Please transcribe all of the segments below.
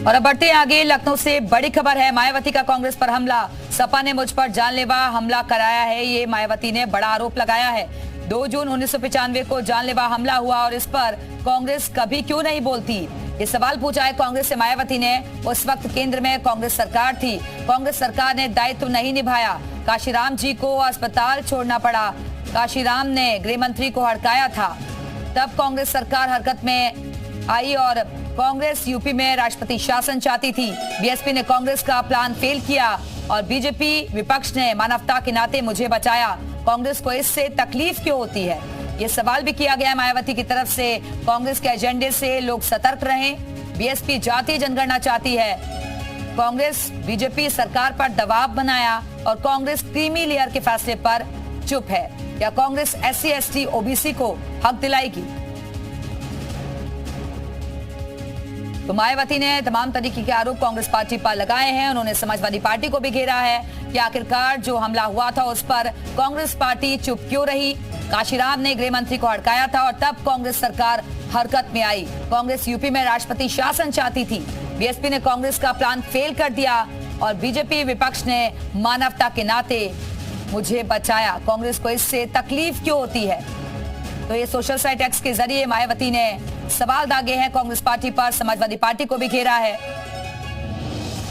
और अब बढ़ते हैं आगे। लखनऊ से बड़ी खबर है, मायावती का कांग्रेस पर हमला। सपा ने मुझ पर जानलेवा हमला कराया है, ये मायावती ने बड़ा आरोप लगाया है। 2 जून 1995 को जानलेवा हमला हुआ और इस पर कांग्रेस कभी क्यों नहीं बोलती, ये सवाल पूछा है कांग्रेस से मायावती ने। उस वक्त केंद्र में कांग्रेस सरकार थी, कांग्रेस सरकार ने दायित्व नहीं निभाया। काशीराम जी को अस्पताल छोड़ना पड़ा, काशीराम ने गृह मंत्री को हड़काया था, तब कांग्रेस सरकार हरकत में आई और कांग्रेस यूपी में राष्ट्रपति शासन चाहती थी। बीएसपी ने कांग्रेस का प्लान फेल किया और बीजेपी विपक्ष ने मानवता के नाते मुझे बचाया। कांग्रेस को इससे तकलीफ क्यों होती है, ये सवाल भी किया गया मायावती की तरफ से। कांग्रेस के एजेंडे से लोग सतर्क रहें। बीएसपी जातीय जनगणना चाहती है, कांग्रेस बीजेपी सरकार पर दबाव बनाया और कांग्रेस क्रीमी लेयर के फैसले पर चुप है। क्या कांग्रेस SC ST OBC को हक दिलाएगी? तो मायावती ने तमाम तरीके के आरोप कांग्रेस पार्टी पर लगाए हैं। उन्होंने समाजवादी पार्टी को भी घेरा है कि आखिरकार जो हमला हुआ था उस पर कांग्रेस पार्टी चुप क्यों रही। काशीराम ने गृह मंत्री को हड़काया था और तब कांग्रेस सरकार हरकत में आई। कांग्रेस यूपी में राष्ट्रपति शासन चाहती थी, बीएसपी ने कांग्रेस का प्लान फेल कर दिया और बीजेपी विपक्ष ने मानवता के नाते मुझे बचाया। कांग्रेस को इससे तकलीफ क्यों होती है? तो ये सोशल साइट एक्स के जरिए मायावती ने सवाल दागे हैं कांग्रेस पार्टी पर, समाजवादी पार्टी को भी घेरा है।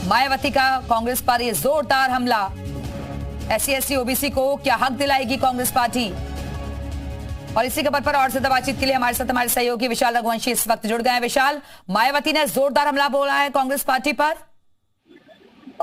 मायावती का कांग्रेस पर ये जोरदार हमला, SC ST OBC को क्या हक दिलाएगी कांग्रेस पार्टी? और इसी खबर पर और ज्यादा बातचीत के लिए हमारे साथ हमारे सहयोगी विशाल रघुवंशी इस वक्त जुड़ गए हैं। विशाल, मायावती ने जोरदार हमला बोला है कांग्रेस पार्टी पर।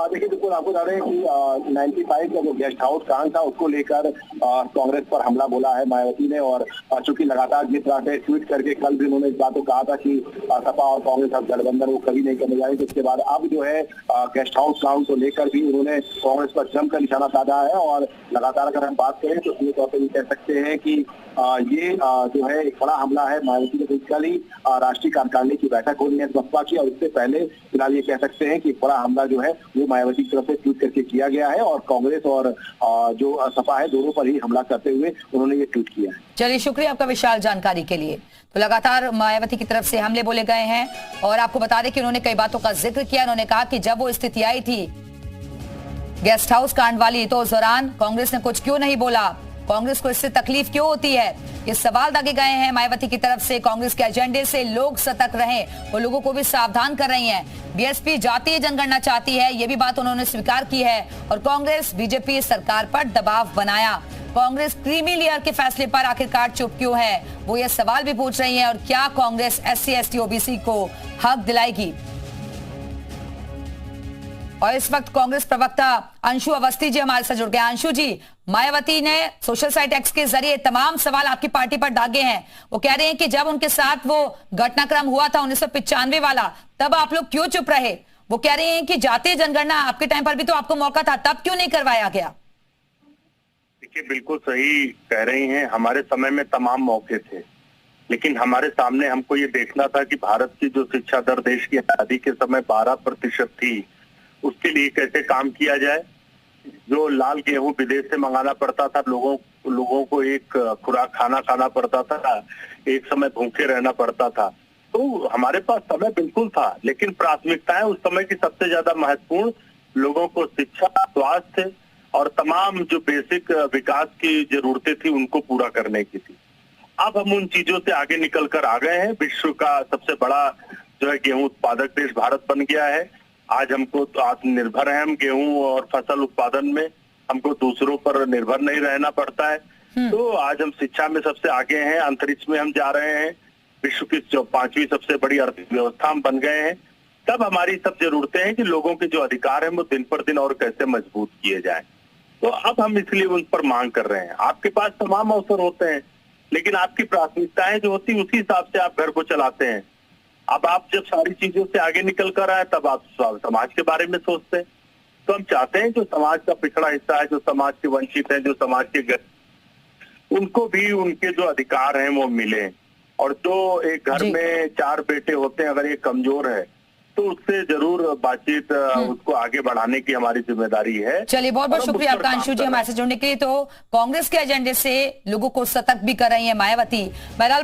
देखिए, बिल्कुल आपको बता दें कि 95 का जो गेस्ट हाउस कांड था उसको लेकर कांग्रेस पर हमला बोला है मायावती ने। और चूंकि लगातार जिस तरह से ट्वीट करके कल भी उन्होंने इस बात को कहा था कि सपा और कांग्रेस अब गठबंधन वो कभी नहीं करने जाएंगे, उसके बाद अब जो है गेस्ट हाउस कांड को लेकर भी उन्होंने कांग्रेस पर जमकर निशाना साधा है। और लगातार अगर हम बात करें तो सीधे तौर पर भी कह सकते हैं कि ये जो है एक बड़ा हमला है। मायावती ने कल ही राष्ट्रीय कार्यकारिणी की बैठक होनी है बसपा की, और इससे पहले फिलहाल ये कह सकते हैं कि बड़ा हमला जो है वो मायावती की तरफ से ट्वीट करके किया गया है और कांग्रेस और जो सपा है दोनों पर ही हमला करते हुए उन्होंने ये ट्वीट किया है। चलिए, शुक्रिया आपका विशाल जानकारी के लिए। तो लगातार मायावती की तरफ से हमले बोले गए हैं और आपको बता दें कि उन्होंने कई बातों का जिक्र किया। उन्होंने कहा कि जब वो स्थिति आई थी गेस्ट हाउस कांड वाली, तो उस दौरान कांग्रेस ने कुछ क्यों नहीं बोला, कांग्रेस को इससे तकलीफ क्यों होती है, ये सवाल दागे गए हैं मायावती की तरफ से। कांग्रेस के एजेंडे से लोग सतर्क रहें, वो लोगों को भी सावधान कर रही हैं। बीएसपी जातीय जनगणना चाहती है, ये भी बात उन्होंने स्वीकार की है और कांग्रेस बीजेपी सरकार पर दबाव बनाया। कांग्रेस क्रीमी लेयर के फैसले पर आखिरकार चुप क्यों है, वो ये सवाल भी पूछ रही है। और क्या कांग्रेस SC ST OBC को हक दिलाएगी? और इस वक्त कांग्रेस प्रवक्ता अंशु अवस्थी जी हमारे साथ जुड़ गए। अंशु जी, मायावती ने सोशल साइट एक्स के जरिए तमाम सवाल आपकी पार्टी पर दागे हैं। वो कह रहे हैं कि जब उनके साथ वो घटनाक्रम हुआ था 1995 वाला, तब आप लोग क्यों चुप रहे? वो कह रहे हैं कि जातीय जनगणना आपके टाइम पर भी तो आपको मौका था, तब क्यों नहीं करवाया गया? देखिए, बिल्कुल सही कह रही हैं, हमारे समय में तमाम मौके थे, लेकिन हमारे सामने हमको ये देखना था कि भारत की जो शिक्षा दर देश की आबादी के समय 12% थी, उसके लिए कैसे काम किया जाए। जो लाल गेहूं विदेश से मंगाना पड़ता था, लोगों को एक खुराक खाना पड़ता था, एक समय भूखे रहना पड़ता था। तो हमारे पास समय बिल्कुल था, लेकिन प्राथमिकताएं उस समय की सबसे ज्यादा महत्वपूर्ण लोगों को शिक्षा, स्वास्थ्य और तमाम जो बेसिक विकास की जरूरतें थी उनको पूरा करने की थी। अब हम उन चीजों से आगे निकल कर आ गए हैं। विश्व का सबसे बड़ा जो है गेहूं उत्पादक देश भारत बन गया है। आज हमको तो आत्मनिर्भर है हम गेहूं और फसल उत्पादन में, हमको दूसरों पर निर्भर नहीं रहना पड़ता है। तो आज हम शिक्षा में सबसे आगे हैं, अंतरिक्ष में हम जा रहे हैं, विश्व की 5वीं सबसे बड़ी अर्थव्यवस्था हम बन गए हैं। तब हमारी सब जरूरतें हैं कि लोगों के जो अधिकार हैं वो दिन पर दिन और कैसे मजबूत किए जाएं। तो अब हम इसलिए उन पर मांग कर रहे हैं। आपके पास तमाम अवसर होते हैं, लेकिन आपकी प्राथमिकताएं जो होती उसी हिसाब से आप घर को चलाते हैं। अब आप जब सारी चीजों से आगे निकल कर आए तब आप समाज के बारे में सोचते हैं। तो हम चाहते हैं जो समाज का पिछड़ा हिस्सा है, जो समाज के वंचित है, जो समाज के उनको भी उनके जो अधिकार हैं वो मिले। और जो एक घर में 4 बेटे होते हैं, अगर ये कमजोर है तो उससे जरूर बातचीत उसको आगे बढ़ाने की हमारी जिम्मेदारी है। चलिए, बहुत बहुत शुक्रिया आपका अंशु जी हमारे से जुड़ने के लिए। तो कांग्रेस के एजेंडे से लोगों को सतर्क भी कर रही है मायावती। बहरहाल